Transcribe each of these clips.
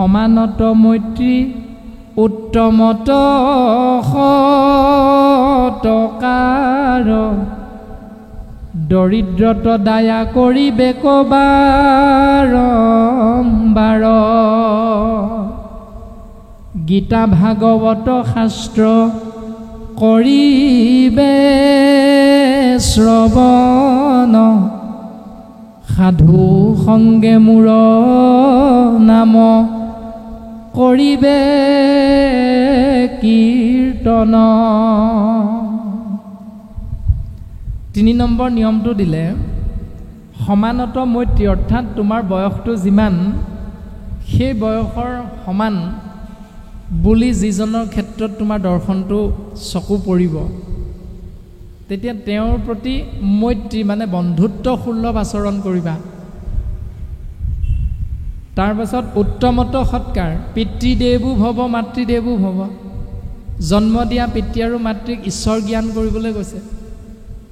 সমানত মৈত্ৰী উত্তমত সতকাৰ দৰিদ্ৰত দায়া কৰিবে বাৰম্বাৰ গীতা ভাগৱত শাস্ত্ৰ কৰিবে শ্ৰৱণ সাধু সংগে মূৰ নাম কৰিবে কীৰ্তন। 3 নম্বৰ নিয়মটো দিলে সমানত মৈত্ৰী অৰ্থাৎ তোমাৰ বয়সটো যিমান সেই বয়সৰ সমান বুলি যিজনৰ ক্ষেত্ৰত তোমাৰ দৰ্শনটো চকু পৰিব তেতিয়া তেওঁৰ প্ৰতি মৈত্ৰী মানে বন্ধুত্ব সুলভ আচৰণ কৰিবা। তাৰ পাছত উত্তমত সৎকাৰ পিতৃদেৱো ভৱ মাতৃদেৱো ভৱ জন্ম দিয়া পিতৃ আৰু মাতৃক ঈশ্বৰ জ্ঞান কৰিবলৈ গৈছে।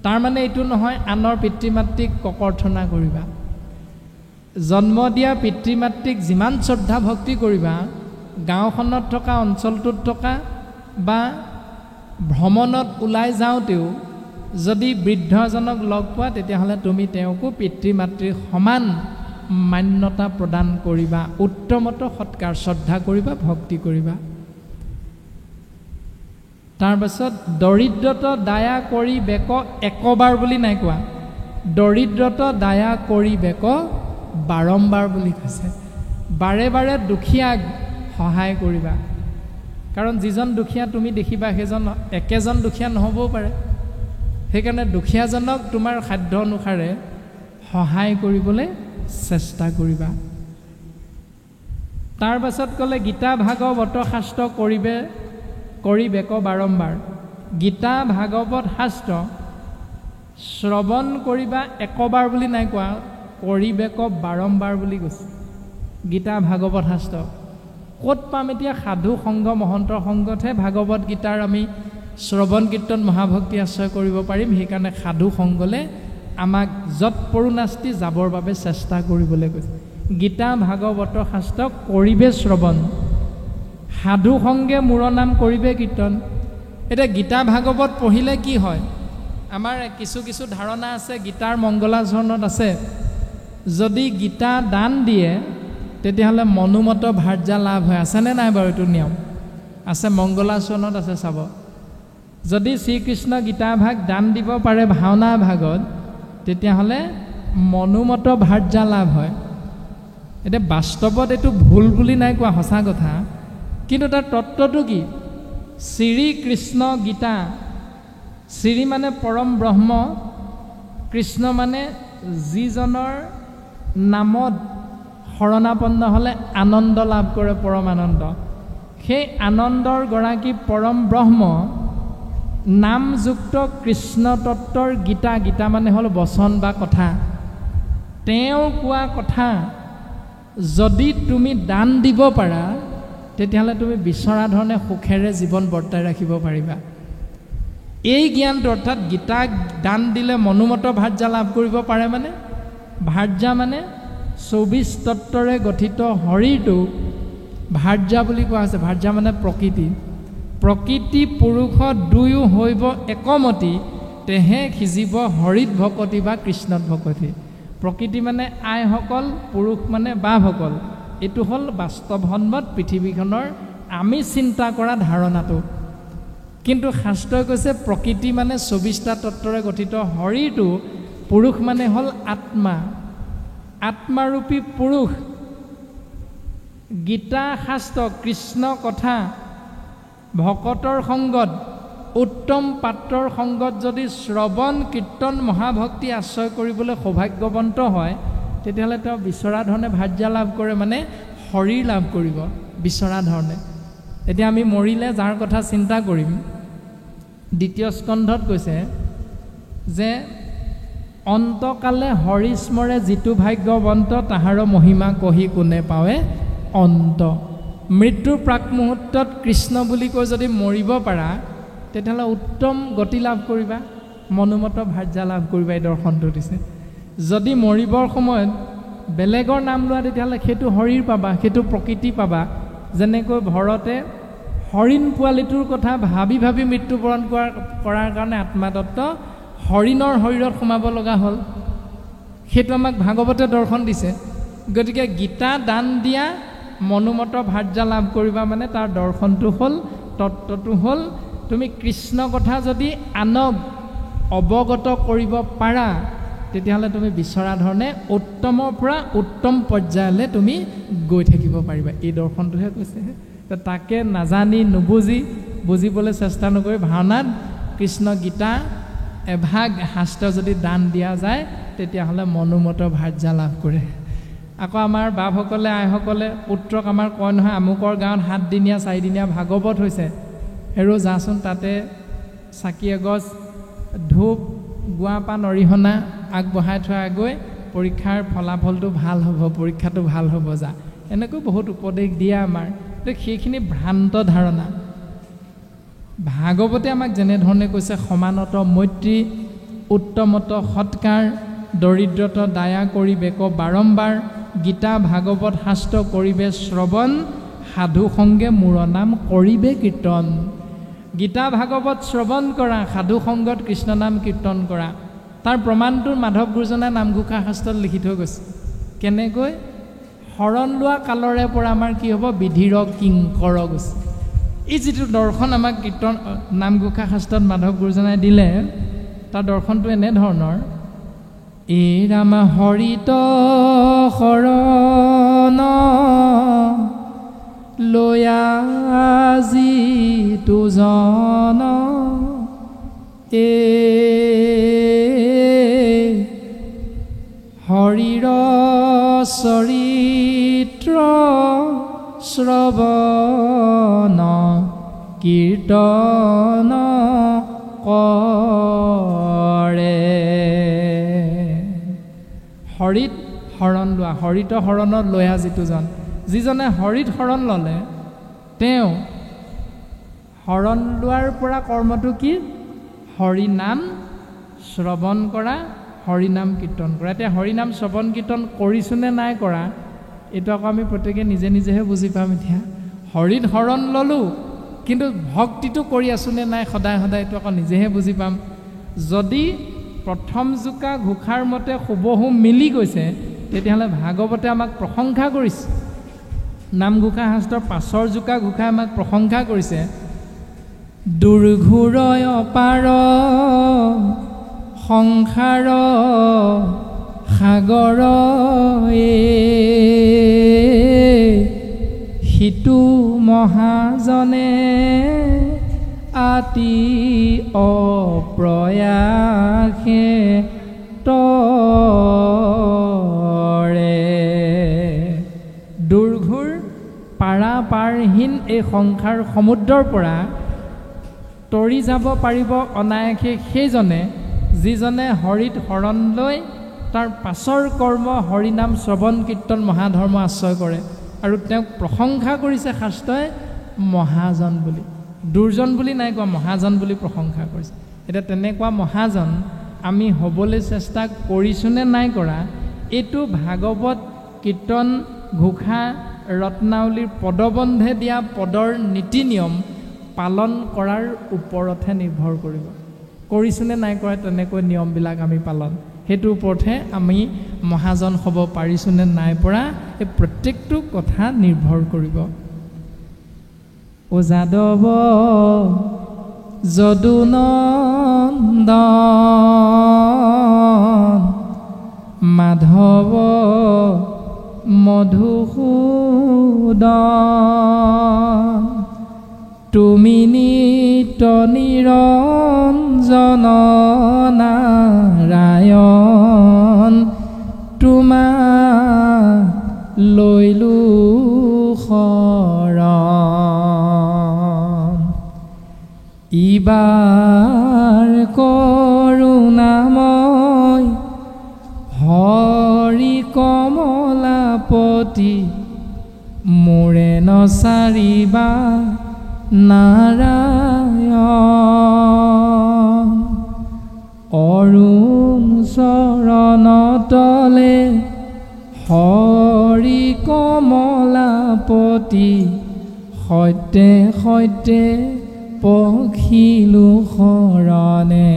তাৰ মানে এইটো নহয় আনৰ পিতৃ মাতৃক ককৰ্থনা কৰিবা। জন্ম দিয়া পিতৃ মাতৃক যিমান শ্ৰদ্ধা ভক্তি কৰিবা গাঁওখনত থকা অঞ্চলটোত থকা বা ভ্ৰমণত ওলাই যাওঁতেও যদি বৃদ্ধ এজনক লগ পোৱা তেতিয়াহ'লে তুমি তেওঁকো পিতৃ মাতৃৰ সমান মান্যতা প্ৰদান কৰিবা। উত্তমত সৎকাৰ শ্ৰদ্ধা কৰিবা ভক্তি কৰিবা। তাৰপাছত দৰিদ্ৰত দায়া কৰি বেক একবাৰ বুলি নাই কোৱা, দৰিদ্ৰত দায়া কৰি বেক বাৰম্বাৰ বুলি কৈছে। বাৰে বাৰে দুখীয়াক সহায় কৰিবা। কাৰণ যিজন দুখীয়া তুমি দেখিবা সেইজন একেজন দুখীয়া নহ'বও পাৰে। সেইকাৰণে দুখীয়াজনক তোমাৰ সাধ্য অনুসাৰে সহায় কৰিবলৈ চেষ্টা কৰিবা। তাৰ পাছত ক'লে গীতা ভাগৱত শাস্ত্ৰ কৰিবেক বাৰম্বাৰ। গীতা ভাগৱত শাস্ত্ৰ শ্ৰৱণ কৰিবা একবাৰ বুলি নাই কোৱা, কৰিবেক বাৰম্বাৰ বুলি কৈছে। গীতা ভাগৱত শাস্ত্ৰ ক'ত পাম এতিয়া? সাধু সংঘ মহন্তৰ সংঘতহে ভাগৱত গীতাৰ আমি শ্ৰৱণ কীৰ্তন মহাভক্তি আশ্ৰয় কৰিব পাৰিম। সেইকাৰণে সাধু সংঘলৈ আমাক য'ত পৰুণাস্তি যাবৰ বাবে চেষ্টা কৰিবলৈ কৈছে। গীতা ভাগৱত শাস্ত্ৰ কৰিবে শ্ৰৱণ সাধু সংগে মূৰ নাম কৰিবে কীৰ্তন। এতিয়া গীতা ভাগৱত পঢ়িলে কি হয়? আমাৰ কিছু কিছু ধাৰণা আছে গীতাৰ মংগলাচৰণত আছে যদি গীতা দান দিয়ে তেতিয়াহ'লে মনোমত ভাৰ্যা লাভ হয়। আছেনে নাই বাৰু এইটো নিয়ম? আছে, মংগলাচৰণত আছে চাব। যদি শ্ৰীকৃষ্ণ গীতা ভাগ দান দিব পাৰে ভাওনা ভাগত তেতিয়াহ'লে মনোমত ভাৰ্যা লাভ হয়। এতিয়া বাস্তৱত এইটো ভুল বুলি নাই কোৱা, সঁচা কথা। কিন্তু তাৰ তত্ত্বটো কি? শ্ৰীকৃষ্ণ গীতা, শ্ৰী মানে পৰম ব্ৰহ্ম, কৃষ্ণ মানে যিজনৰ নামত শৰণাপন্ন হ'লে আনন্দ লাভ কৰে, পৰম আনন্দ। সেই আনন্দৰ গৰাকী পৰম ব্ৰহ্ম নামযুক্ত কৃষ্ণ তত্ত্বৰ গীতা, গীতা মানে হ'ল বচন বা কথা, তেওঁ কোৱা কথা যদি তুমি দান দিব পাৰা তেতিয়াহ'লে তুমি বিচৰা ধৰণে সুখেৰে জীৱন বৰ্তাই ৰাখিব পাৰিবা। এই জ্ঞানটো অৰ্থাৎ গীতাক দান দিলে মনোমত ভাৰ্যা লাভ কৰিব পাৰে। মানে ভাৰ্যা মানে 24 তত্ত্বৰে গঠিত শৰীৰটো ভাৰ্যা বুলি কোৱা হৈছে। ভাৰ্যা মানে প্ৰকৃতি। প্ৰকৃতি পুৰুষ দুয়ো হৈব একমতি, তেহে সিজিব হৰিত ভকতি বা কৃষ্ণত ভকতি। প্ৰকৃতি মানে আইসকল, পুৰুষ মানে বাসকল। এইটো হ'ল বাস্তৱসন্মত পৃথিৱীখনৰ আমি চিন্তা কৰা ধাৰণাটো। কিন্তু শাস্ত্ৰই কৈছে প্ৰকৃতি মানে 24টা তত্ত্বৰে গঠিত শৰীৰটো, পুৰুষ মানে হ'ল আত্মা, আত্মাৰূপী পুৰুষ। গীতা শাস্ত্ৰ কৃষ্ণ কথা ভকতৰ সংগত, উত্তম পাত্ৰৰ সংগত যদি শ্ৰৱণ কীৰ্তন মহাভক্তি আশ্ৰয় কৰিবলৈ সৌভাগ্যৱন্ত হয় তেতিয়াহ'লে তেওঁ বিচৰা ধৰণে ভাৰ্যা লাভ কৰে, মানে শৰীৰ লাভ কৰিব বিচৰা ধৰণে। এতিয়া আমি মৰিলে যাৰ কথা চিন্তা কৰিম, 2য় স্কন্ধত কৈছে যে অন্তকালে হৰি স্মৰে যিটো ভাগ্যৱন্ত, তাহাৰ মহিমা কহি কোনে পাৱে অন্ত। মৃত্যুৰ প্ৰাক মুহূৰ্তত কৃষ্ণ বুলি কৈ যদি মৰিব পাৰা তেতিয়াহ'লে উত্তম গতি লাভ কৰিবা, মনোমত ভাৰ্যা লাভ কৰিবা। এই দৰ্শনটো দিছে। যদি মৰিবৰ সময়ত বেলেগৰ নাম লোৱা তেতিয়াহ'লে সেইটো শৰীৰ পাবা, সেইটো প্ৰকৃতি পাবা। যেনেকৈ ভৰতে হৰিণ পোৱালিটোৰ কথা ভাবি ভাবি মৃত্যুবৰণ কৰাৰ কাৰণে আত্মাতত্ব হৰিণৰ শৰীৰত সোমাব লগা হ'ল। সেইটো আমাক ভাগৱতে দৰ্শন দিছে। গতিকে গীতা দান দিয়া, মনোমত ভাৰ্যা লাভ কৰিবা মানে তাৰ দৰ্শনটো হ'ল, তত্ত্বটো হ'ল তুমি কৃষ্ণ কথা যদি আনক অৱগত কৰিব পাৰা তেতিয়াহ'লে তুমি বিচৰা ধৰণে উত্তমৰ পৰা উত্তম পৰ্যায়লৈ তুমি গৈ থাকিব পাৰিবা। এই দৰ্শনটোহে কৈছে। তাকে নাজানি নুবুজি বুজিবলৈ চেষ্টা নকৰি ভাওনাত কৃষ্ণ গীতা এভাগ শাস্ত্ৰ যদি দান দিয়া যায় তেতিয়াহ'লে মনোমত ভাৰ্যা লাভ কৰে। আকৌ আমাৰ বাপসকলে আইসকলে পুত্ৰক আমাৰ কয় নহয়, আমুকৰ গাঁৱত 7 দিনীয়া 4 দিনীয়া ভাগৱত হৈছে, হেৰৌ যাচোন তাতে চাকি এগছ ধূপ গুৱা পাণ অৰিহণা আগবঢ়াই থৈ গৈ পৰীক্ষাৰ ফলাফলটো ভাল হ'ব, পৰীক্ষাটো ভাল হ'ব যা, এনেকৈ বহুত উপদেশ দিয়ে আমাৰ। সেইখিনি ভ্ৰান্ত ধাৰণা। ভাগৱতে আমাক যেনেধৰণে কৈছে সমানত মৈত্ৰী, উত্তমত সৎকাৰ, দৰিদ্ৰত দায়া কৰিবেক বাৰম্বাৰ, গীতা ভাগৱত শাস্ত্ৰ কৰিবে শ্ৰৱণ, সাধু সংগে মোৰ নাম কৰিবে কীৰ্তন। গীতা ভাগৱত শ্ৰৱণ কৰা, সাধু সংগত কৃষ্ণ নাম কীৰ্তন কৰা। তাৰ প্ৰমাণটো মাধৱ গুৰুজনাই নামঘোষা শাস্ত্ৰত লিখি থৈ গৈছে। কেনেকৈ? শৰণ লোৱা কালৰে পৰা আমাৰ কি হ'ব? বিধিৰ কিংকৰ গৈছে। এই যিটো দৰ্শন আমাক কীৰ্তন নামঘোষা শাস্ত্ৰত মাধৱ গুৰুজনাই দিলে, তাৰ দৰ্শনটো এনেধৰণৰ, এই ৰাম হৰিত শৰণ লয়া যিটো জন, হৰিৰ চৰিত্ৰ শ্ৰৱণ কীৰ্তন কৰে। হৰিত শৰণ লোৱা, হৰিত শৰণত লয়া যিটোজন, যিজনে হৰিত শৰণ ল'লে তেওঁ শৰণ লোৱাৰ পৰা কৰ্মটো কি? হৰি নাম শ্ৰৱণ কৰা, হৰি নাম কীৰ্তন কৰা। এতিয়া হৰি নাম শ্ৰৱণ কীৰ্তন কৰিছোঁ নে নাই কৰা এইটো আকৌ আমি প্ৰত্যেকে নিজে নিজেহে বুজি পাম। এতিয়া হৰিত শৰণ ল'লোঁ কিন্তু ভক্তিটো কৰি আছোঁ নে নাই সদায় সদায় এইটো আকৌ নিজেহে বুজি পাম। যদি প্ৰথম জোকা ঘোষাৰ মতে হুবহু মিলি গৈছে তেতিয়াহ'লে ভাগৱতে আমাক প্ৰশংসা কৰিছে। নামঘোষা শাস্ত্ৰৰ পাছৰ জোকা ঘোষাই আমাক প্ৰশংসা কৰিছে। দুৰ্ঘোৰয় অপাৰ সংসাৰ সাগৰ, সিটো মহাজনে আতি অপ্ৰয়াসে তৰে। দুৰ্ঘোৰ পাৰাপাৰহীন এই সংসাৰ সমুদ্ৰৰ পৰা তৰি যাব পাৰিব অনায়াসে সেইজনে যিজনে হৰিত শৰণ লৈ তাৰ পাছৰ কৰ্ম হৰিনাম শ্ৰৱণ কীৰ্তন মহাধৰ্ম আশ্ৰয় কৰে। আৰু তেওঁক প্ৰশংসা কৰিছে শাস্ত্ৰই মহাজন বুলি, দুৰ্জন বুলি নাই কোৱা, মহাজন বুলি প্ৰশংসা কৰিছে। এতিয়া তেনেকুৱা মহাজন আমি হ'বলৈ চেষ্টা কৰিছোঁ নে নাই কৰা এইটো ভাগৱত কীৰ্তন ঘোষা ৰত্নাৱলীৰ পদবন্ধে দিয়া পদৰ নীতি নিয়ম পালন কৰাৰ ওপৰতহে নিৰ্ভৰ কৰিব। কৰিছোঁ নে নাই কৰা তেনেকৈ নিয়মবিলাক আমি পালন, সেইটোৰ ওপৰতহে আমি মহাজন হ'ব পাৰিছোঁ নে নাই পৰা এই প্ৰত্যেকটো কথা নিৰ্ভৰ কৰিব। ও যাদৱ যদুনন্দন মাধৱ মধুসূদন, তুমি নিত্য নিৰঞ্জন নাৰায়ণ, তোমাক লৈলো শৰণ। ইবাৰ কৰোণাময় হৰি কমলাপতি, মোৰে নচাৰিবা নাৰায়ণ। অৰুণ চৰণ তলে হৰি কমলাপতি সৈতে সৈতে পখিলো শৰণে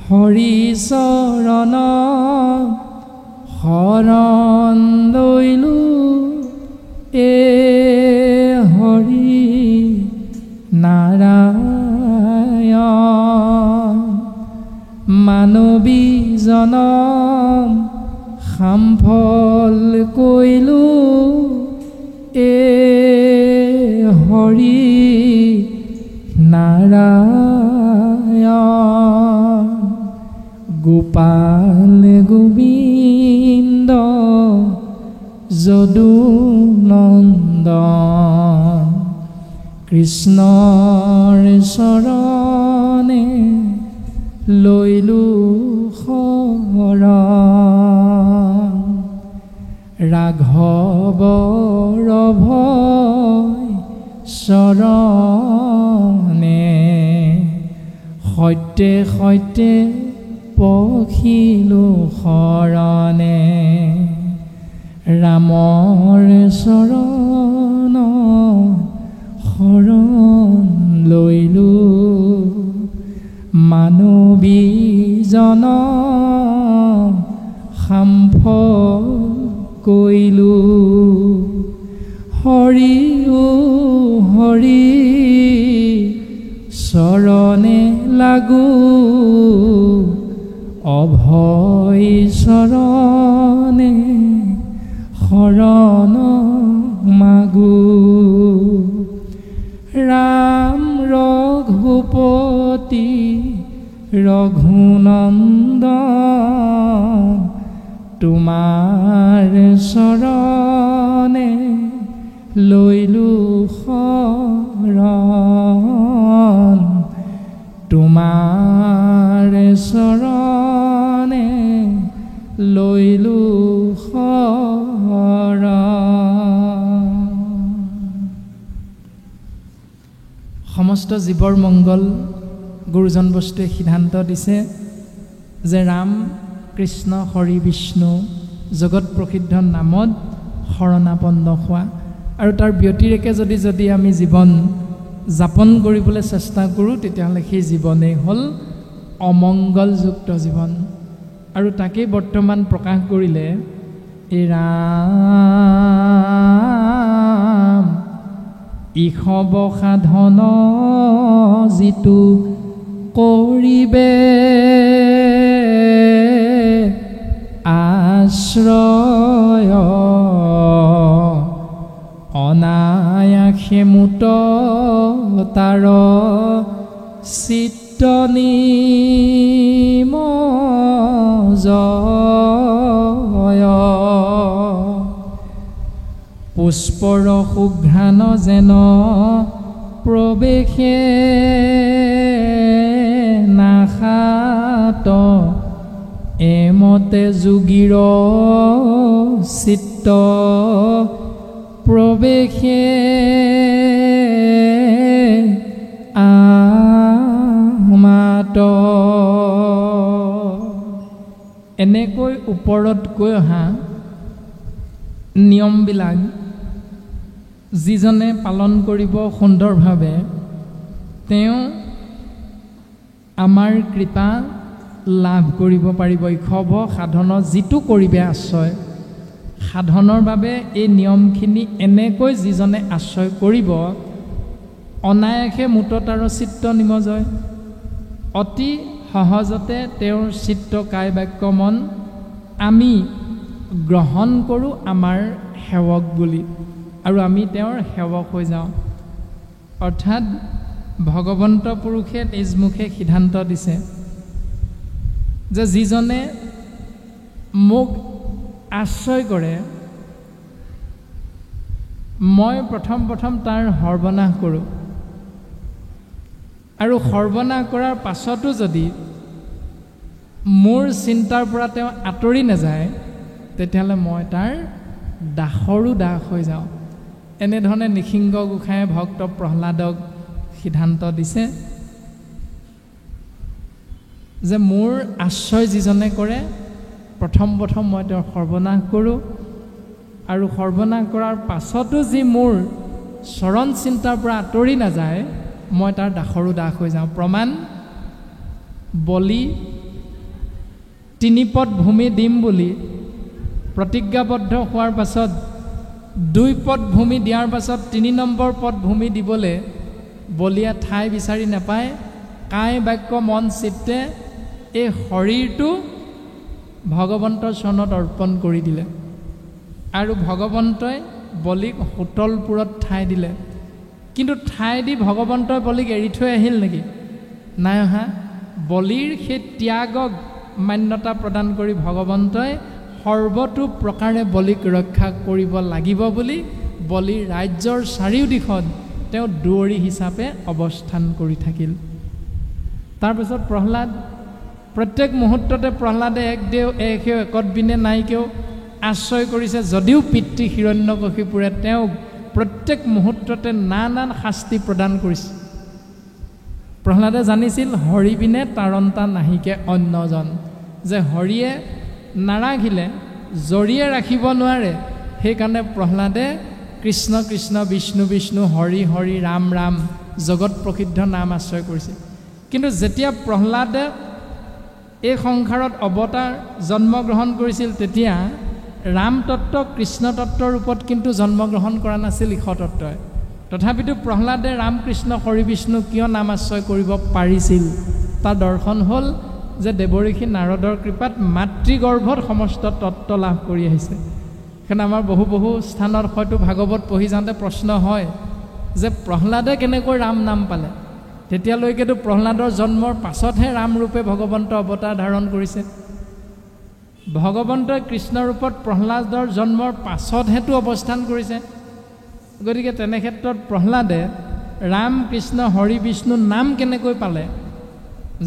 হৰি চৰণ শৰণ লৈলো এ হৰি নাৰায়ণ মানৱী জনম সামফল কৈলো এ হৰি নাৰায়ণ গোপাল গোবিন্দ যদু নন্দন কৃষ্ণৰ চৰণে লৈলো শৰণ ৰাঘৱৰ ভয় চৰণে সৈতে সৈতে পখিলো শৰণে ৰামৰ চৰণ শৰণ লৈলো মানৱী জনম সামফল কৈলো হৰি ও হৰি চৰণে লাগো অভয় চৰণে শৰণ মাগো ৰাম ৰঘুপতি ৰঘুনন্দন তোমাৰ চৰণে লৈলো শৰণ তোমাৰ চৰণে লৈলো শৰণ সমস্ত জীৱৰ মংগল গুৰুজন বস্তুৱে সিদ্ধান্ত দিছে যে ৰাম কৃষ্ণ হৰি বিষ্ণু জগত প্ৰসিদ্ধ নামত শৰণাপন্ন হোৱা আৰু তাৰ ব্যতিৰেকে যদি আমি জীৱন যাপন কৰিবলৈ চেষ্টা কৰোঁ তেতিয়াহ'লে সেই জীৱনেই হ'ল অমংগলযুক্ত জীৱন আৰু তাকেই বৰ্তমান প্ৰকাশ কৰিলে এই ৰাম ইষব সাধন যিটো কৰিবে আশ্ৰয় অনায়াসে মুত তাৰ চিত্ত নিমজয় পুষ্পৰ সুঘ্ৰাণ যেন প্ৰৱেশে নাখাত এমতে যোগীৰ চিত্ত প্ৰৱেশে আমাত এনেকৈ ওপৰত কৈ অহা নিয়মবিলাক যিজনে পালন কৰিব সুন্দৰভাৱে তেওঁ আমাৰ কৃপা লাভ কৰিব পাৰিব ইষভ সাধন যিটো কৰিবে আশ্ৰয় সাধনৰ বাবে এই নিয়মখিনি এনেকৈ যিজনে আশ্ৰয় কৰিব অনায়াসে মুতত আৰু চিত্ত নিমজয় অতি সহজতে তেওঁৰ চিত্ত কায় বাক্য মন আমি গ্ৰহণ কৰোঁ আমাৰ সেৱক বুলি আৰু আমি তেওঁৰ সেৱক হৈ যাওঁ অৰ্থাৎ ভগৱন্ত পুৰুষে নিজ মুখে সিদ্ধান্ত দিছে যে যিজনে মোক আশ্ৰয় কৰে মই প্ৰথম তাৰ সৰ্বনাশ কৰোঁ আৰু সৰ্বনাশ কৰাৰ পাছতো যদি মোৰ চিন্তাৰ পৰা তেওঁ আঁতৰি নাযায় তেতিয়াহ'লে মই তাৰ দাসৰো দাস হৈ যাওঁ এনেধৰণে নৃসিংহ গোসাঁয়ে ভক্ত প্ৰহ্লাদক সিদ্ধান্ত দিছে যে মোৰ আশ্ৰয় যিজনে কৰে প্ৰথম মই তেওঁৰ সৰ্বনাশ কৰোঁ আৰু সৰ্বনাশ কৰাৰ পাছতো যি মোৰ চৰণ চিন্তাৰ পৰা আঁতৰি নাযায় মই তাৰ দাসৰো দাস হৈ যাওঁ। প্ৰমাণ বলি 3 পদ ভূমি দিম বুলি প্ৰতিজ্ঞাবদ্ধ হোৱাৰ পাছত 2 পদ ভূমি দিয়াৰ পাছত 3 নম্বৰ পদ ভূমি দিবলৈ বলিয়া ঠাই বিচাৰি নাপায়। কাই বাক্য মন চিত্তে এই শৰীৰটো ভগৱন্তৰ চৰণত অৰ্পণ কৰি দিলে আৰু ভগৱন্তই বলিক হোটলপুৰত ঠাই দিলে। কিন্তু ঠাই দি ভগৱন্তই বলিক এৰি থৈ আহিল নেকি? নাই অহা। বলিৰ সেই ত্যাগক মান্যতা প্ৰদান কৰি ভগৱন্তই সৰ্বতো প্ৰকাৰে বলিক ৰক্ষা কৰিব লাগিব বুলি বলিৰ ৰাজ্যৰ চাৰিওদিশত তেওঁ দুৱৰী হিচাপে অৱস্থান কৰি থাকিল। তাৰপিছত প্ৰহ্লাদ প্ৰত্যেক মুহূৰ্ততে প্ৰহ্লাদে এক দেও এক হেও একত বিনে নাইকেও আশ্ৰয় কৰিছে। যদিও পিতৃ হিৰণ্যকশিপুৰে তেওঁক প্ৰত্যেক মুহূৰ্ততে নানান শাস্তি প্ৰদান কৰিছে। প্ৰহ্লাদে জানিছিল হৰি বিনে তাৰণতা নাহিকে অন্যজন, যে হৰিয়ে নাৰাখিলে জৰিয়ে ৰাখিব নোৱাৰে। সেইকাৰণে প্ৰহ্লাদে কৃষ্ণ কৃষ্ণ বিষ্ণু বিষ্ণু হৰি হৰি ৰাম ৰাম জগত প্ৰসিদ্ধ নাম আশ্ৰয় কৰিছিল। কিন্তু যেতিয়া প্ৰহ্লাদে এই সংসাৰত অৱতাৰ জন্মগ্ৰহণ কৰিছিল তেতিয়া ৰাম তত্ত্ব কৃষ্ণ তত্ত্বৰ ৰূপত কিন্তু জন্মগ্ৰহণ কৰা নাছিল ঈশ্বৰতত্ত্বই। তথাপিতো প্ৰহ্লাদে ৰাম কৃষ্ণ হৰি বিষ্ণু কিয় নাম আশ্ৰয় কৰিব পাৰিছিল তাৰ দৰ্শন হ'ল যে দেৱঋষি নাৰদৰ কৃপাত মাতৃগৰ্ভত সমস্ত তত্ত্ব লাভ কৰি আহিছে। সেইকাৰণে আমাৰ বহু স্থানত হয়তো ভাগৱত পঢ়ি যাওঁতে প্ৰশ্ন হয় যে প্ৰহ্লাদে কেনেকৈ ৰাম নাম পালে? তেতিয়ালৈকেতো প্ৰহ্লাদৰ জন্মৰ পাছতহে ৰাম ৰূপে ভগৱন্ত অৱতাৰ ধাৰণ কৰিছে। ভগৱন্তই কৃষ্ণ ৰূপত প্ৰহ্লাদৰ জন্মৰ পাছতহেতো অৱস্থান কৰিছে। গতিকে তেনে ক্ষেত্ৰত প্ৰহ্লাদে ৰাম কৃষ্ণ হৰি বিষ্ণু নাম কেনেকৈ পালে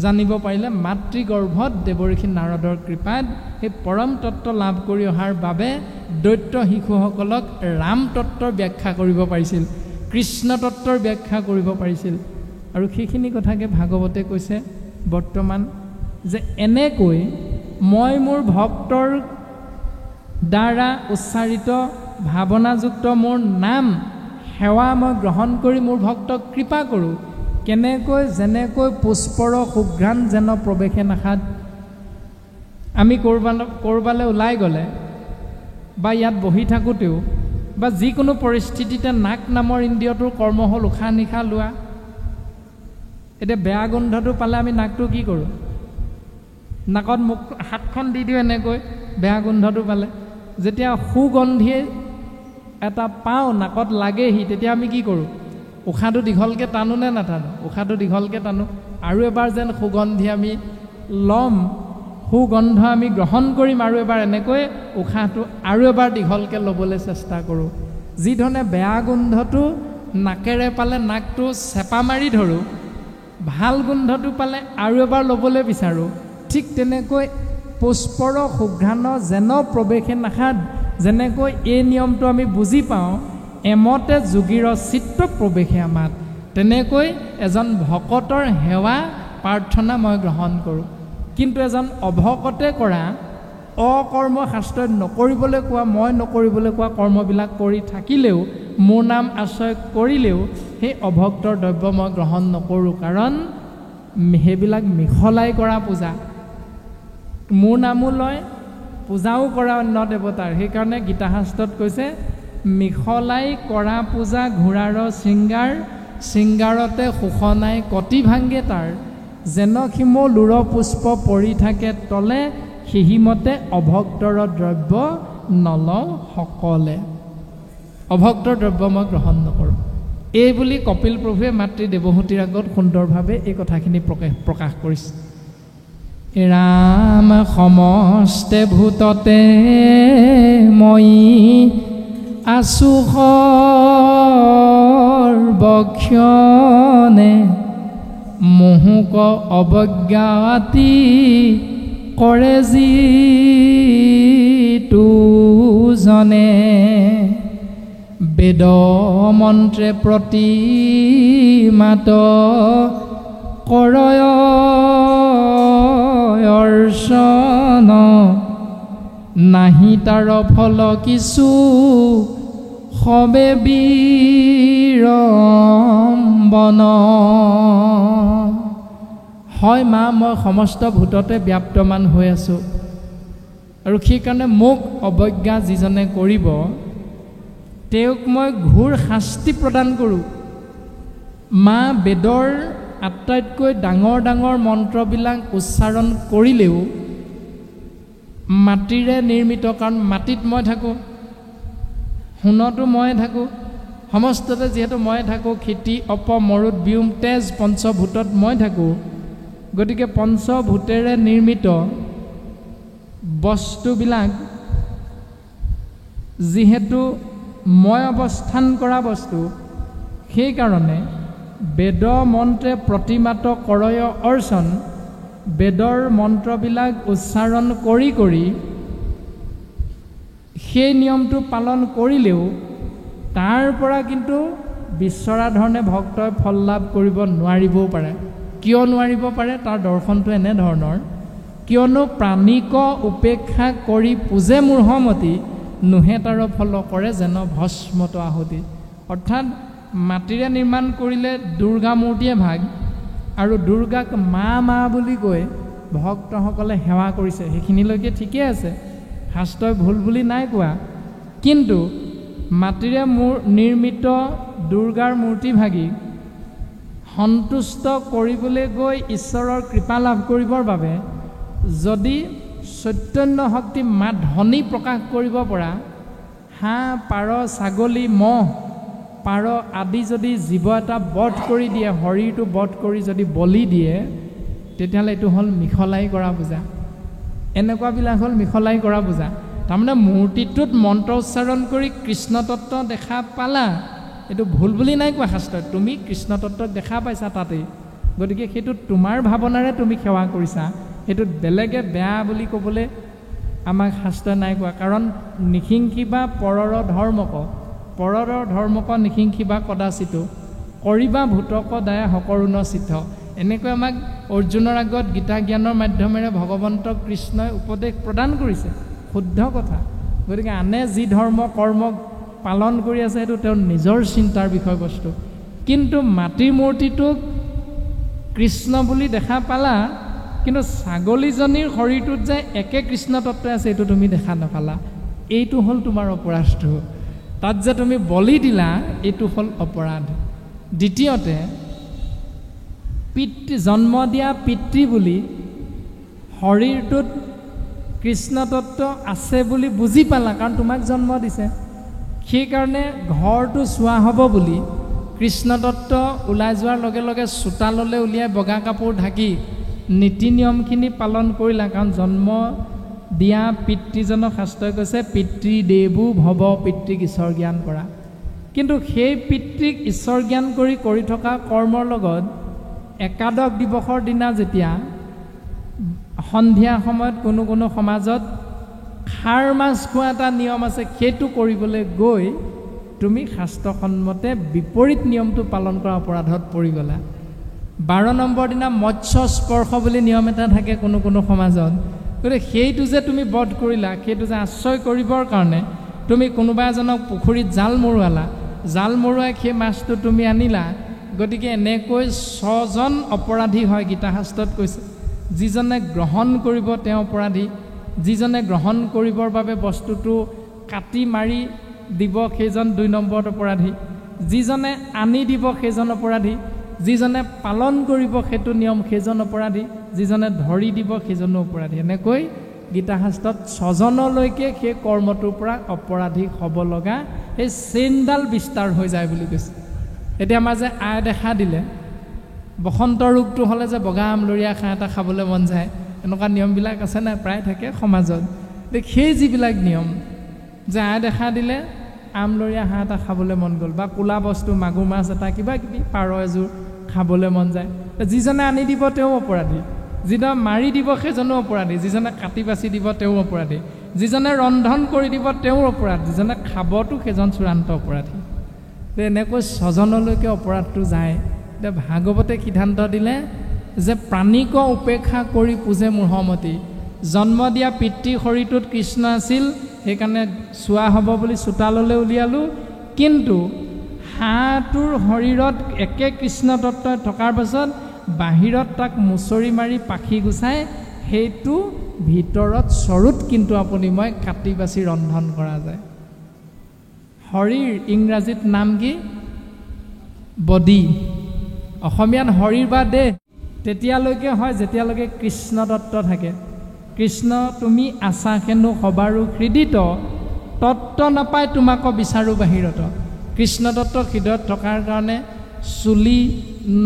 জানিব পাৰিলে মাতৃগৰ্ভত দেৱঋষি নাৰদৰ কৃপাত সেই পৰম তত্ত্ব লাভ কৰি অহাৰ বাবে দৈত্য শিশুসকলক ৰাম তত্ত্বৰ ব্যাখ্যা কৰিব পাৰিছিল, কৃষ্ণ তত্ত্বৰ ব্যাখ্যা কৰিব পাৰিছিল। আৰু সেইখিনি কথাকে ভাগৱতে কৈছে বৰ্তমান যে এনেকৈ মই মোৰ ভক্তৰ দ্বাৰা উচ্চাৰিত ভাৱনাযুক্ত মোৰ নাম সেৱা মই গ্ৰহণ কৰি মোৰ ভক্তক কৃপা কৰোঁ। কেনেকৈ? যেনেকৈ পুষ্পৰ সুঘ্ৰাণ যেন প্ৰৱেশে নাখাত। আমি ক'ৰবালৈ ওলাই গ'লে বা ইয়াত বহি থাকোঁতেও বা যিকোনো পৰিস্থিতিতে নাক নামৰ ইন্দ্ৰিয়টোৰ কৰ্ম হ'ল উশাহ নিশাহ লোৱা। এতিয়া বেয়া গোন্ধটো পালে আমি নাকটো কি কৰোঁ? নাকত মুখ হাতখন দি দিওঁ এনেকৈ বেয়া গোন্ধটো পালে। যেতিয়া সুগন্ধিয়ে এটা পাওঁ নাকত লাগেহি তেতিয়া আমি কি কৰোঁ? উশাহটো দীঘলকৈ টানো নে নাটানো? উশাহটো দীঘলকৈ টানো। আৰু এবাৰ যেন সুগন্ধি আমি ল'ম, সুগন্ধ আমি গ্ৰহণ কৰিম, আৰু এবাৰ এনেকৈ উশাহটো আৰু এবাৰ দীঘলকৈ ল'বলৈ চেষ্টা কৰোঁ। যিধৰণে বেয়া গোন্ধটো নাকেৰে পালে নাকটো চেপা মাৰি ধৰোঁ, ভাল গোন্ধটো পালে আৰু এবাৰ ল'বলৈ বিচাৰোঁ, ঠিক তেনেকৈ পুষ্পৰ সুঘ্ৰাণ যেন প্ৰৱেশে নাখাত। যেনেকৈ এই নিয়মটো আমি বুজি পাওঁ এমতে যোগীৰ চিত্ত প্ৰৱেশে আমাত, তেনেকৈ এজন ভকতৰ সেৱা প্ৰাৰ্থনা মই গ্ৰহণ কৰোঁ। কিন্তু এজন অভকতে কৰা অকৰ্ম শাস্ত্ৰত নকৰিবলৈ কোৱা, মই নকৰিবলৈ কোৱা কৰ্মবিলাক কৰি থাকিলেও, মোৰ নাম আশ্ৰয় কৰিলেও সেই অভক্তৰ দ্ৰব্য মই গ্ৰহণ নকৰোঁ। কাৰণ সেইবিলাক মিহলাই কৰা পূজা, মোৰ নামো লয়, পূজাও কৰা অন্য দেৱতাৰ। সেইকাৰণে গীতাশাস্ত্ৰত কৈছে মিহলাই কৰা পূজা ঘোঁৰাৰ শৃংগাৰ, শৃংগাৰতে শোষণাই কটি ভাংগে তাৰ। যেন সিমো লুৰ পুষ্প পৰি থাকে তলে, সিহিমতে অভক্তৰ দ্ৰব্য নলওঁ সকলে। অভক্তৰ দ্ৰব্য মই গ্ৰহণ নকৰোঁ। এই বুলি কপিল প্ৰভুৱে মাতৃ দেৱহূতিৰ আগত সুন্দৰভাৱে এই কথাখিনি প্ৰকাশ কৰিছে। ৰাম সমস্তে ভূততে মই আছো সৰ্বক্ষণে, মোহক অৱজ্ঞাতি কৰে যিটো জনে, বেদ মন্ত্ৰে প্ৰতিমাত কৰয় অৰ্চন, নাহি তাৰ ফল কিছু সবে বিৰম্বন। হয় মা, মই সমস্ত ভূততে ব্যাপ্তমান হৈ আছোঁ, আৰু সেইকাৰণে মোক অৱজ্ঞা যিজনে কৰিব তেওঁক মই ঘোৰ শাস্তি প্ৰদান কৰোঁ। মা, বেদৰ আটাইতকৈ ডাঙৰ ডাঙৰ মন্ত্ৰবিলাক উচ্চাৰণ কৰিলেও মাটিৰে নিৰ্মিত, কাৰণ মাটিত মই থাকোঁ, সোণতো ময়ে থাকোঁ, সমস্ততে যিহেতু ময়ে থাকোঁ, ক্ষিতি অপ মৰুত ব্যোম তেজ পঞ্চভূতত মই থাকোঁ, গতিকে পঞ্চভূতেৰে নিৰ্মিত বস্তুবিলাক যিহেতু মই অৱস্থান কৰা বস্তু, সেইকাৰণে বেদ মন্ত্ৰে প্ৰতিমাত কৰয় অৰ্চন, বেদৰ মন্ত্ৰবিলাক উচ্চাৰণ কৰি কৰি সেই নিয়মটো পালন কৰিলেও তাৰ পৰা কিন্তু বিচৰা ধৰণে ভক্তই ফল লাভ কৰিব নোৱাৰিবও পাৰে। কিয় নোৱাৰিব পাৰে? তাৰ দৰ্শনটো এনেধৰণৰ, কিয়নো প্ৰাণীক উপেক্ষা কৰি পূজে মূঢ়মতি, নোহে তাৰ ফল কৰে যেন ভস্মত আহুতি। অৰ্থাৎ মাটিৰে নিৰ্মাণ কৰিলে দুৰ্গা মূৰ্তিয়ে ভাগ, আৰু দুৰ্গাক মা মা বুলি কৈ ভক্তসকলে সেৱা কৰিছে, সেইখিনিলৈকে ঠিকেই আছে, শাস্ত্ৰই ভুল বুলি নাই কোৱা। কিন্তু মাটিৰে নিৰ্মিত দুৰ্গাৰ মূৰ্তি ভাগি সন্তুষ্ট কৰিবলৈ গৈ ঈশ্বৰৰ কৃপা লাভ কৰিবৰ বাবে যদি চৈতন্য শক্তি মা ধ্বনি প্ৰকাশ কৰিব পৰা হাঁহ, পাৰ, ছাগলী, মহ, পাৰ আদি যদি জীৱ এটা বধ কৰি দিয়ে, শৰীৰটো বধ কৰি যদি বলি দিয়ে, তেতিয়াহ'লে এইটো হ'ল মিখলাই কৰা পূজা। এনেকুৱাবিলাক হ'ল মিখলাই কৰা পূজা। তাৰমানে মূৰ্তিটোত মন্ত্ৰ উচ্চাৰণ কৰি কৃষ্ণ তত্ত্ব দেখা পালা, এইটো ভুল বুলি নাই কোৱা শাস্ত্ৰত, তুমি কৃষ্ণ তত্ত্বক দেখা পাইছা তাতেই, গতিকে সেইটো তোমাৰ ভাৱনাৰে তুমি সেৱা কৰিছা, সেইটোত বেলেগে বেয়া বুলি ক'বলৈ আমাক শাস্ত্ৰই নাই কোৱা। কাৰণ নিসিংসিবা পৰৰ ধৰ্মক নিসিংসিবা কদাচিতো, কৰিবা ভূতক দায়া সকৰুণ চিত্ত। এনেকৈ আমাক অৰ্জুনৰ আগত গীতা জ্ঞানৰ মাধ্যমেৰে ভগৱন্ত কৃষ্ণই উপদেশ প্ৰদান কৰিছে, শুদ্ধ কথা। গতিকে আনে যি ধৰ্ম কৰ্ম পালন কৰি আছে সেইটো তেওঁৰ নিজৰ চিন্তাৰ বিষয়বস্তু। কিন্তু মাটিৰ মূৰ্তিটোক কৃষ্ণ বুলি দেখা পালা, কিন্তু ছাগলীজনীৰ শৰীৰটোত যে একে কৃষ্ণ তত্ত্ব আছে এইটো তুমি দেখা নাপালা, এইটো হ'ল তোমাৰ অপৰাধটো। তাত যে তুমি বলি দিলা, এইটো হ'ল অপৰাধ। দ্বিতীয়তে, জন্ম দিয়া পিতৃ বুলি শৰীৰটোত কৃষ্ণ তত্ত্ব আছে বুলি বুজি পালা, কাৰণ তোমাক জন্ম দিছে, সেইকাৰণে ঘৰটো চোৱা হ'ব বুলি কৃষ্ণ তত্ত্ব ওলাই যোৱাৰ লগে লগে চোতাললৈ উলিয়াই বগা কাপোৰ ঢাকি নীতি নিয়মখিনি পালন কৰিলা। কাৰণ জন্ম দিয়া পিতৃজনক শাস্ত্ৰই কৈছে পিতৃ দেৱো ভৱ, পিতৃক ঈশ্বৰ জ্ঞান কৰা। কিন্তু সেই পিতৃক ঈশ্বৰ জ্ঞান কৰি থকা কৰ্মৰ লগত একাদশ দিৱসৰ দিনা যেতিয়া সন্ধিয়া সময়ত কোনো সমাজত খাৰ মাছ খোৱা এটা নিয়ম আছে, সেইটো কৰিবলৈ গৈ তুমি শাস্ত্ৰসন্মতে বিপৰীত নিয়মটো পালন কৰা অপৰাধত পৰি গ'লা। 12 নম্বৰ দিনা মৎস্য স্পৰ্শ বুলি নিয়ম এটা থাকে কোনো সমাজত, গতিকে সেইটো যে তুমি বধ কৰিলা, সেইটো যে আশ্ৰয় কৰিবৰ কাৰণে তুমি কোনোবা এজনক পুখুৰীত জাল মৰুৱালা, জাল মৰুৱাই সেই মাছটো তুমি আনিলা। গতিকে এনেকৈ 6জন অপৰাধী হয়, গীতা শাস্ত্ৰত কৈছে। যিজনে গ্ৰহণ কৰিব তেওঁ অপৰাধী, যিজনে গ্ৰহণ কৰিবৰ বাবে বস্তুটো কাটি মাৰি দিব সেইজন 2 নম্বৰত অপৰাধী, যিজনে আনি দিব সেইজন অপৰাধী, যিজনে পালন কৰিব সেইটো নিয়ম সেইজন অপৰাধী, যিজনে ধৰি দিব সেইজনো অপৰাধী। এনেকৈ গীতা শাস্ত্ৰত 6জনলৈকে সেই কৰ্মটোৰ পৰা অপৰাধী হ'ব লগা সেই চেইনডাল বিস্তাৰ হৈ যায় বুলি কৈছে। এতিয়া আমাৰ যে আই দেখা দিলে, বসন্ত ৰোগটো হ'লে যে বগা আমলৰীয়া খাই এটা খাবলৈ মন যায়, এনেকুৱা নিয়মবিলাক আছে নাই? প্ৰায় থাকে সমাজত। সেই যিবিলাক নিয়ম যে আই দেখা দিলে আমলৰীয়া হাঁহ এটা খাবলৈ মন গ'ল, বা ক'লা বস্তু মাগুৰ মাছ এটা কিবা কিবি পাৰ এযোৰ খাবলৈ মন যায়, যিজনে আনি দিব তেওঁ অপৰাধী, যিজনে মাৰি দিব সেইজনো অপৰাধী, যিজনে কাটি বাছি দিব তেওঁ অপৰাধী, যিজনে ৰন্ধন কৰি দিব তেওঁৰ অপৰাধ, যিজনে খাবতো সেইজন চূড়ান্ত অপৰাধী। এনেকৈ 6জনলৈকে অপৰাধটো যায়। এতিয়া ভাগৱতে সিদ্ধান্ত দিলে যে প্ৰাণীক উপেক্ষা কৰি পূজে মূঢ়মতি, জন্ম দিয়া পিতৃ শৰীৰটোত কৃষ্ণ আছিল, সেইকাৰণে চোৱা হ'ব বুলি চোতাললৈ উলিয়ালোঁ। কিন্তু হাঁহটোৰ শৰীৰত একে কৃষ্ণ তত্ত্বই থকাৰ পাছত বাহিৰত তাক মুচৰি মাৰি পাখি গুচাই সেইটো ভিতৰত চৰুত কিন্তু আপুনি মই কাটি বাছি ৰন্ধন কৰা যায়। শৰীৰ ইংৰাজীত নাম কি? বডি। অসমীয়াত শৰীৰ বা দেহ তেতিয়ালৈকে হয় যেতিয়ালৈকে কৃষ্ণ তত্ত্ব থাকে। কৃষ্ণ তুমি আছা হেনো সবাৰো হৃদিত, তত্ত্ব নাপায় তোমাকো বিচাৰোঁ বাহিৰত। কৃষ্ণ তত্ত্ব হৃদয়ত থকাৰ কাৰণে চুলি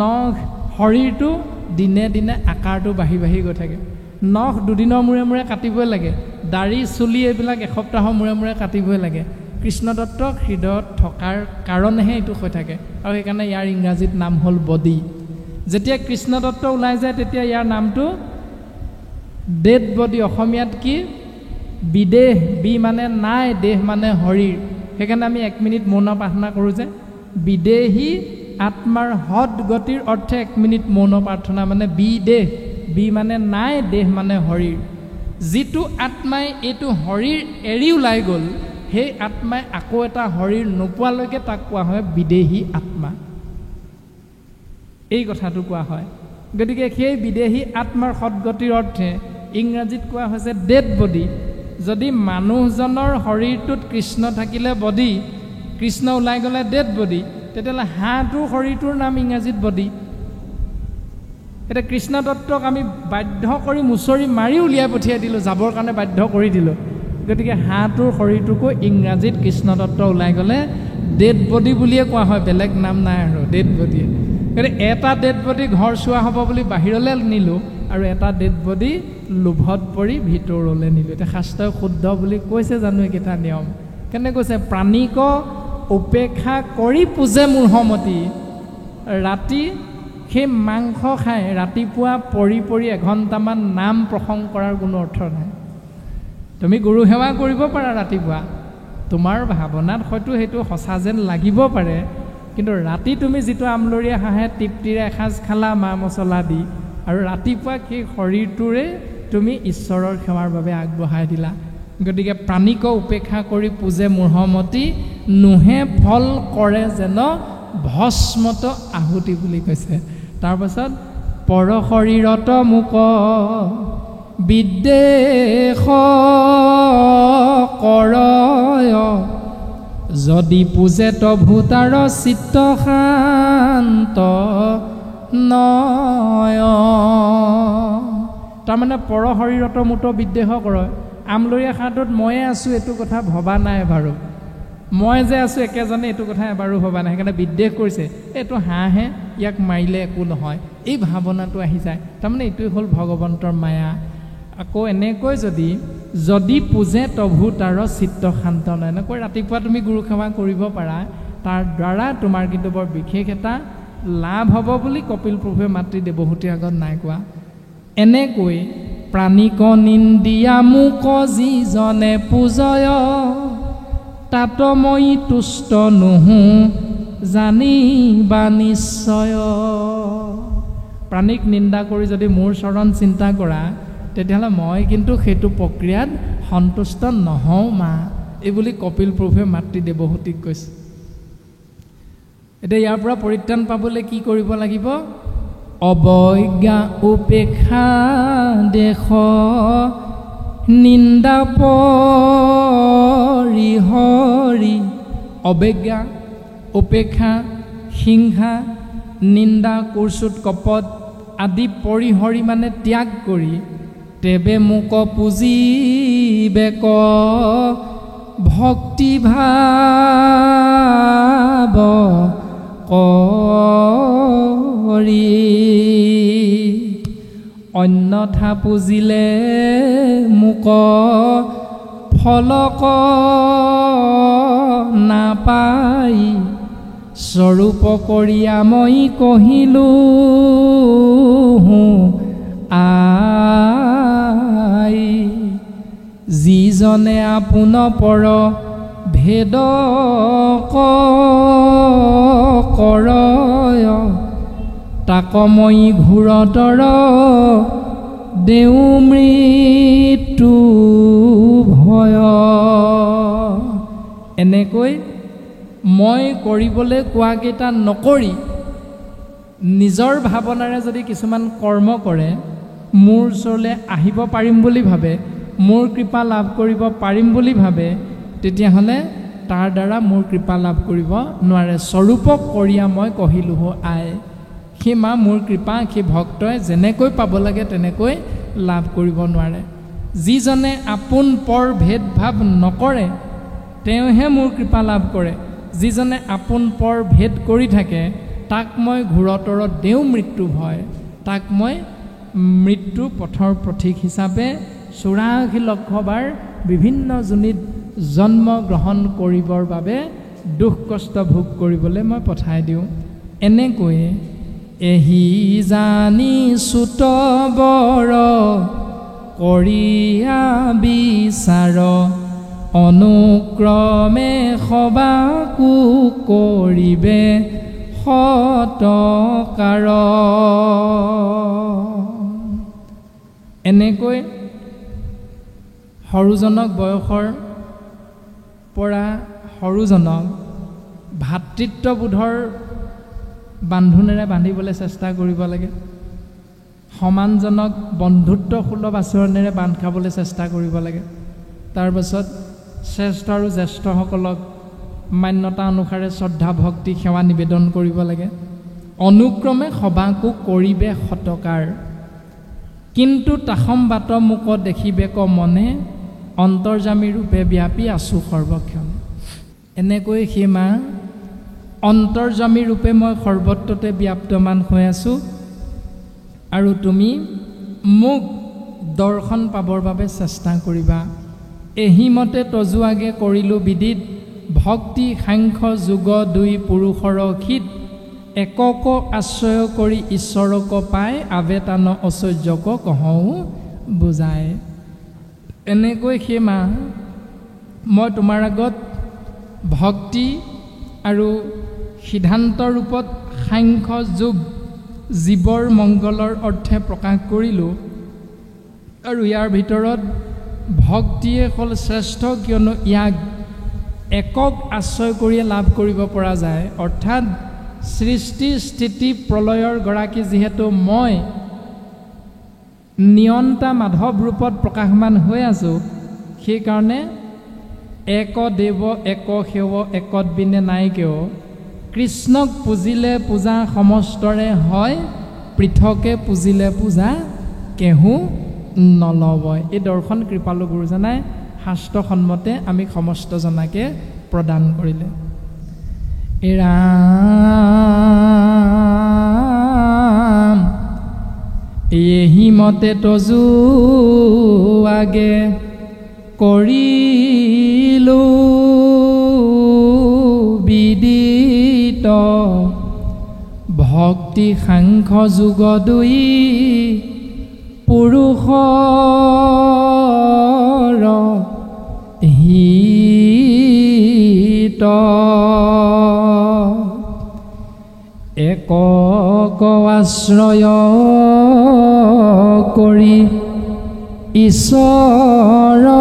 নখ শৰীৰটো দিনে দিনে আকাৰটো বাঢ়ি বাঢ়ি গৈ থাকে। নখ দুদিনৰ মূৰে মূৰে কাটিবই লাগে, দাড়ি চুলি এইবিলাক এসপ্তাহৰ মূৰে মূৰে কাটিবই লাগে। কৃষ্ণ তত্ত্ব হৃদয়ত থকাৰ কাৰণেহে এইটো হৈ থাকে, আৰু সেইকাৰণে ইয়াৰ ইংৰাজীত নাম হ'ল বডি। যেতিয়া কৃষ্ণ তত্ত্ব ওলাই যায় তেতিয়া ইয়াৰ নামটো ডেড বডি। অসমীয়াত কি? বিদেহ। বি মানে নাই, দেহ মানে শৰীৰ। সেইকাৰণে আমি 1 মিনিট মৌন প্ৰাৰ্থনা কৰোঁ যে বিদেহী আত্মাৰ সৎ গতিৰ অৰ্থে 1 মিনিট মৌন প্ৰাৰ্থনা, মানে বিদেহ। বি মানে নাই, দেহ মানে শৰীৰ। যিটো আত্মাই এইটো শৰীৰ এৰি ওলাই গ'ল, সেই আত্মাই আকৌ এটা শৰীৰ নোপোৱালৈকে তাক কোৱা হয় বিদেহী আত্মা। এই কথাটো কোৱা হয়। গতিকে সেই বিদেহী আত্মাৰ সৎগতিৰ অৰ্থে ইংৰাজীত কোৱা হৈছে ডেড বডি। যদি মানুহজনৰ শৰীৰটোত কৃষ্ণ থাকিলে বডি, কৃষ্ণ ওলাই গ'লে ডেড বডি, তেতিয়াহ'লে হাঁহটোৰ শৰীৰটোৰ নাম ইংৰাজীত বডি। এতিয়া কৃষ্ণ তত্ত্বক আমি বাধ্য কৰি মুচৰি মাৰি উলিয়াই পঠিয়াই দিলোঁ, যাবৰ কাৰণে বাধ্য কৰি দিলোঁ। গতিকে হাঁহটোৰ শৰীৰটোকো ইংৰাজীত কৃষ্ণ তত্ত্ব ওলাই গ'লে ডেড বডি বুলিয়ে কোৱা হয়, বেলেগ নাম নাই আৰু ডেড বডি। গতিকে এটা ডেড বডি ঘৰ চোৱা হ'ব বুলি বাহিৰলৈ নিলোঁ, আৰু এটা ডেড বডি লোভত পৰি ভিতৰলৈ নিলোঁ। এতিয়া শাস্ত্ৰই শুদ্ধ বুলি কৈছে জানো এইকেইটা নিয়ম? কেনে কৈছে? প্ৰাণীক উপেক্ষা কৰি পূজে মূঢ়মতি। ৰাতি সেই মাংস খাই ৰাতিপুৱা পৰি পৰি এঘণ্টামান নাম প্ৰসংগ কৰাৰ কোনো অৰ্থ নাই। তুমি গুৰু সেৱা কৰিব পাৰা ৰাতিপুৱা, তোমাৰ ভাৱনাত হয়তো সেইটো সঁচা যেন লাগিব পাৰে, কিন্তু ৰাতি তুমি যিটো আমলৰীয়া হাঁহে তৃপ্তিৰে এসাঁজ খালা মা মছলা দি, আৰু ৰাতিপুৱা সেই শৰীৰটোৰে তুমি ঈশ্বৰৰ সেৱাৰ বাবে আগবঢ়াই দিলা। গতিকে প্ৰাণীক উপেক্ষা কৰি পূজে মূঢ়মতি, নোহে ফল কৰে যেন ভস্মত আহুতি বুলি কৈছে। তাৰপাছত পৰ শৰীৰত মোক বিদ্বেষ কৰয়, যদি পূজে তভূতাৰ চিত্ত শান্ত নয়। তাৰমানে পৰ শৰীৰত মোক বিদ্বেষ কৰয়। আমলৰীয়া হাতত ময়ে আছোঁ এইটো কথা ভবা নাই বাৰু, মই যে আছোঁ একেজনে এইটো কথা এবাৰো ভবা নাই, সেইকাৰণে বিদ্বেষ কৰিছে। এইটো হাঁহহে, ইয়াক মাৰিলে একো নহয়, এই ভাৱনাটো আহি যায়। তাৰমানে এইটোৱে হ'ল ভগৱন্তৰ মায়া। আকৌ এনেকৈ যদি পূজে তভু তাৰ চিত্ত শান্ত নয়, এনেকৈ ৰাতিপুৱা তুমি গুৰু সেৱা কৰিব পাৰা, তাৰ দ্বাৰা তোমাৰ কিন্তু বৰ বিশেষ এটা লাভ হ'ব বুলি কপিল প্ৰভুৱে মাতৃ দেৱহূতিৰ আগত নাই কোৱা। এনেকৈ প্ৰাণীক নিন্দিয়া মোক যিজনে পূজয়, তাত মই তুষ্ট নহোঁ জানিবা নিশ্চয়। প্ৰাণীক নিন্দা কৰি যদি মোৰ চৰণ চিন্তা কৰা, তেতিয়াহ'লে মই কিন্তু সেইটো প্ৰক্ৰিয়াত সন্তুষ্ট নহওঁ মা, এই বুলি কপিল প্ৰভুৱে মাতৃ দেৱহূতিক কৈছে। এতিয়া ইয়াৰ পৰা পৰিত্ৰাণ পাবলৈ কি কৰিব লাগিব? অৱজ্ঞা উপেক্ষা দেশ নিন্দা পৰিহৰি। অৱজ্ঞা, উপেক্ষা, হিংসা, নিন্দা, কুৰ্চুট, কপট আদি পৰিহৰি মানে ত্যাগ কৰি, তেবে মোক পুজিবেক ভক্তি ভাৱ কৰি। অন্যথা পুজিলে মোক ফলক নাপাই, স্বৰূপ কৰিয়া মই কহিলোঁ আই। যিজনে আপোন পৰ ভেদ কৰয়, তাক মই ঘোৰতৰ দেউ মৃত্যু ভয়। এনেকৈ মই কৰিবলৈ কোৱাকেইটা নকৰি নিজৰ ভাৱনাৰে যদি কিছুমান কৰ্ম কৰে, মোৰ ওচৰলৈ আহিব পাৰিম বুলি ভাবে, মোৰ কৃপা লাভ কৰিব পাৰিম বুলি ভাবে, তেতিয়াহ'লে তাৰ দ্বাৰা মোৰ কৃপা লাভ কৰিব নোৱাৰে। স্বৰূপক কৰিয়া মই কহিলোহ আই। সেই মা মোৰ কৃপা সেই ভক্তই যেনেকৈ পাব লাগে তেনেকৈ লাভ কৰিব নোৱাৰে। যিজনে আপোন পৰ ভেদভাৱ নকৰে তেওঁহে মোৰ কৃপা লাভ কৰে। যিজনে আপোন পৰ ভেদ কৰি থাকে তাক মই ঘূৰতৰত দেও মৃত্যু ভয়। তাক মই মৃত্যু পথৰ পথিক হিচাপে 84 লক্ষ বাৰ বিভিন্ন যোনিত জন্ম গ্ৰহণ কৰিবৰ বাবে দুখ কষ্ট ভোগ কৰিবলৈ মই পঠাই দিওঁ। এনেকৈয়ে এহি জানি চুত বৰ কৰিয়া বিচাৰ, অনুক্ৰমে সবাকো কৰিবে সৎকাৰ। এনেকৈ সৰুজনক বয়সৰ পৰা সৰুজনক ভাতৃত্ববোধৰ বান্ধোনেৰে বান্ধিবলৈ চেষ্টা কৰিব লাগে। সমানজনক বন্ধুত্ব সুলভ আচৰণেৰে বান্ধ খাবলৈ চেষ্টা কৰিব লাগে। তাৰপাছত শ্ৰেষ্ঠ আৰু জ্যেষ্ঠসকলক মান্যতা অনুসাৰে শ্ৰদ্ধা ভক্তি সেৱা নিবেদন কৰিব লাগে। অনুক্ৰমে সবাকো কৰিবে সৎকাৰ, কিন্তু তাসম বাট মুখ দেখিবে ক মনে, অন্তৰ্যামী ৰূপে ব্যাপী আছো সৰ্বক্ষণে। এনেকৈ সেই মা অন্তৰ্যামী ৰূপে মই সৰ্বত্ৰতে ব্যাপ্তমান হৈ আছোঁ, আৰু তুমি মোক দৰ্শন পাবৰ বাবে চেষ্টা কৰিবা। এহিমতে তজুৱাগে কৰিলোঁ বিদিত, ভক্তি সাংখ্য যোগ দুই পুৰুষৰ খিত, একক আশ্ৰয় কৰি ঈশ্বৰক পাই, আবেতান ঐশ্বৰ্যক কহওঁ বুজায়। এনেকৈ সেই মা মই তোমাৰ আগত ভক্তি আৰু সিদ্ধান্ত ৰূপত সাংখ্য যোগ জীৱৰ মংগলৰ অৰ্থে প্ৰকাশ কৰিলোঁ। আৰু ইয়াৰ ভিতৰত ভক্তিয়ে হ'ল শ্ৰেষ্ঠ, কিয়নো ইয়াক একক আশ্ৰয় কৰিয়ে লাভ কৰিব পৰা যায়। অৰ্থাৎ সৃষ্টি স্থিতি প্ৰলয়ৰ গৰাকী যিহেতু মই নিয়ন্তা মাধৱ ৰূপত প্ৰকাশমান হৈ আছোঁ, সেইকাৰণে এক দেৱ এক সেৱ একত বিনে নাইকেও, কৃষ্ণক পুজিলে পূজা সমস্তৰে হয়, পৃথকে পুজিলে পূজা কেহু নলবয়। এই দৰ্শন কৃপালু গুৰুজনাই শাস্ত্ৰসন্মতে আমি সমস্ত জনাকে প্ৰদান কৰিলে। ৰাম এহিমতে তজু আগে কৰিলোঁ বিদিত, ভক্তি সাংখ্য যোগ দুই পুৰুষৰ হিত, একক আশ্ৰয় কৰি ঈশ্বৰক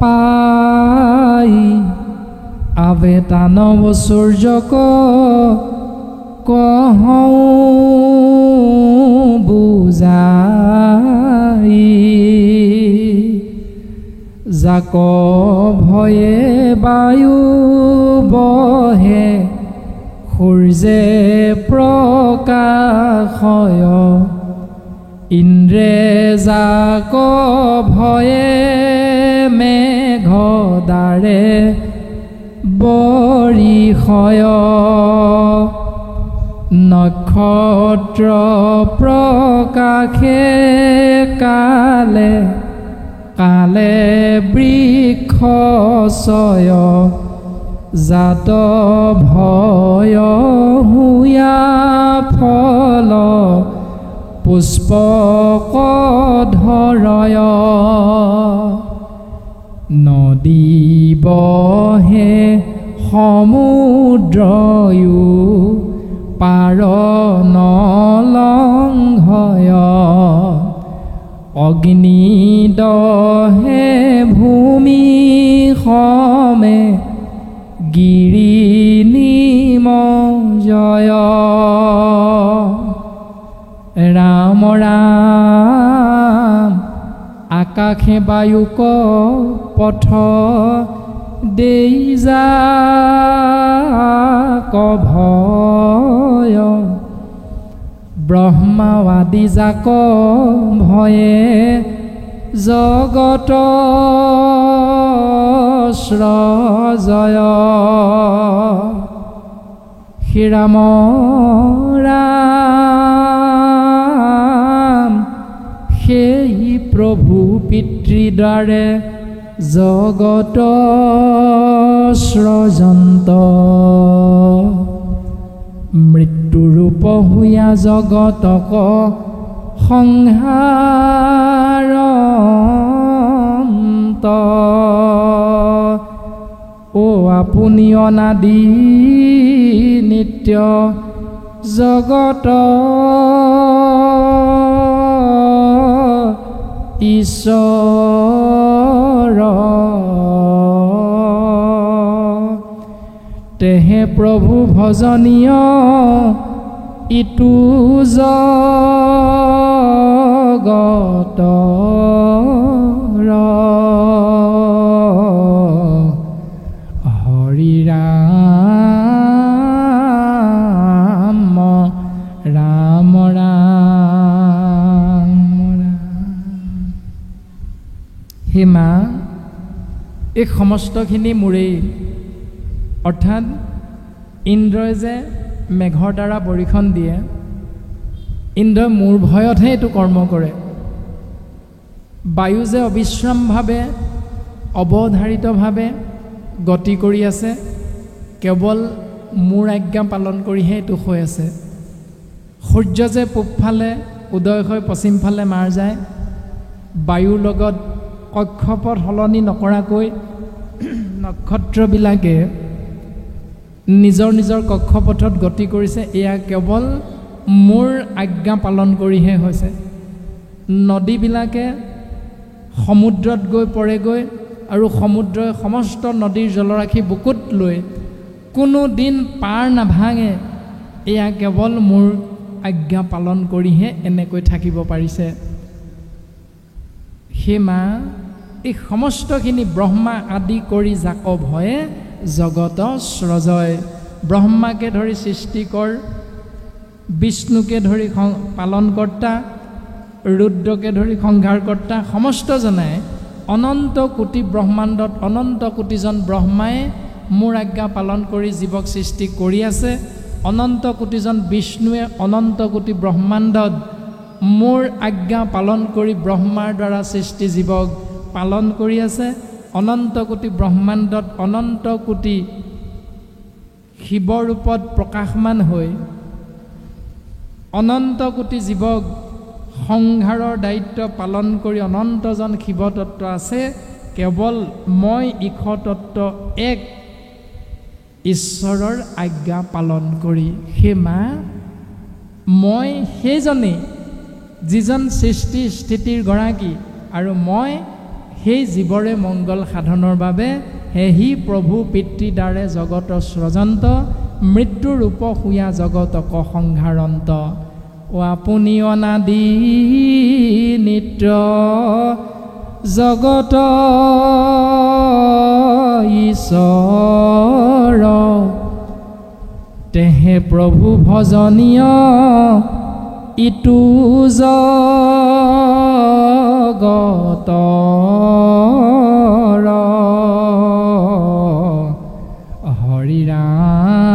পাই, আবেতান ঐশ্বৰ্যক কহওঁ বুজাই। যাক ভয়ে বায়ু বহে, সূৰ্যে প্ৰকাশয়, ইন্দ্ৰে যাক ভয়ে মেঘ দ্বাৰে বৰিষয়, নক্ষত্ৰ প্ৰকাশে কালে কালে বৃক্ষ ছয়, জাত ভয় হুয়া ফল পুষ্পক ধৰয়, নদী বহে সমুদ্ৰয়ো পাৰ নলংঘ অগ্নি দহে ভূমি সমেঁ গিৰি নিম জয় ৰাম ৰাম আকাশে বায়ুক পথ দেই যাক ভয় ব্ৰহ্মাদি যাক ভয়ে জগত শ্ৰজয় শ্ৰীৰাম ৰাম সেই প্ৰভু পিতৃদ্বাৰে জগত সৃজন্ত মৃত্যুৰূপ হুয়া জগতক সংহাৰন্ত ও আপুনি অনাদি নিত্য জগত ঈশ্বৰ তেহে প্ৰভু ভজনীয় ইটো জগত হৰি ৰাম ৰাম ৰাম হে মা এই সমস্তখিনি মোৰেই অৰ্থাৎ ইন্দ্ৰই যে মেঘৰ দ্বাৰা বৰষুণ দিয়ে ইন্দ্ৰই মোৰ ভয়তহে এইটো কৰ্ম কৰে বায়ু যে অবিশ্ৰামভাৱে অৱধাৰিতভাৱে গতি কৰি আছে কেৱল মোৰ আজ্ঞা পালন কৰিহে এইটো হৈ আছে সূৰ্য যে পূবফালে উদয় হৈ পশ্চিমফালে মাৰ যায় বায়ুৰ লগত কক্ষপথ সলনি নকৰাকৈ নক্ষত্ৰবিলাকে নিজৰ নিজৰ কক্ষপথত গতি কৰিছে এয়া কেৱল মোৰ আজ্ঞা পালন কৰিহে হৈছে নদীবিলাকে সমুদ্ৰত গৈ পৰেগৈ আৰু সমুদ্ৰই সমস্ত নদীৰ জলৰাশি বুকুত লৈ কোনো দিন পাৰ নাভাঙে এয়া কেৱল মোৰ আজ্ঞা পালন কৰিহে এনেকৈ থাকিব পাৰিছে হে মা এই সমস্তখিনি ব্ৰহ্মা আদি কৰি যাক ভয়ে জগত সৃজয় ব্ৰহ্মাকে ধৰি সৃষ্টিকৰ বিষ্ণুকে ধৰি পালনকৰ্তা ৰুদ্ৰকে ধৰি সংহাৰকৰ্তা সমস্তজনে অনন্ত কোটি ব্ৰহ্মাণ্ডত অনন্ত কোটিজন ব্ৰহ্মাই মোৰ আজ্ঞা পালন কৰি জীৱক সৃষ্টি কৰি আছে অনন্ত কোটিজন বিষ্ণুৱে অনন্ত কোটি ব্ৰহ্মাণ্ডত মোৰ আজ্ঞা পালন কৰি ব্ৰহ্মাৰ দ্বাৰা সৃষ্টি জীৱক পালন কৰি আছে অনন্ত কোটি ব্ৰহ্মাণ্ডত অনন্ত কোটি শিৱ ৰূপত প্ৰকাশমান হৈ অনন্ত কোটি জীৱক সংহাৰৰ দায়িত্ব পালন কৰি অনন্তজন শিৱতত্ত্ব আছে কেৱল মই ঈশতত্ত্ব এক ঈশ্বৰৰ আজ্ঞা পালন কৰি হে মা মই সেইজনেই যিজন সৃষ্টি স্থিতিৰ গৰাকী আৰু মই সেই জীৱৰে মংগল সাধনৰ বাবে হেহি প্ৰভু পিতৃদ্বাৰে জগত সৃজন্ত মৃত্যুৰূপ হুয়া জগতক সংহাৰন্ত ও আপুনি অনাদি নিত্য জগত ঈশ্বৰ তেহে প্ৰভু ভজনীয় ইটো জগত হৰি ৰাম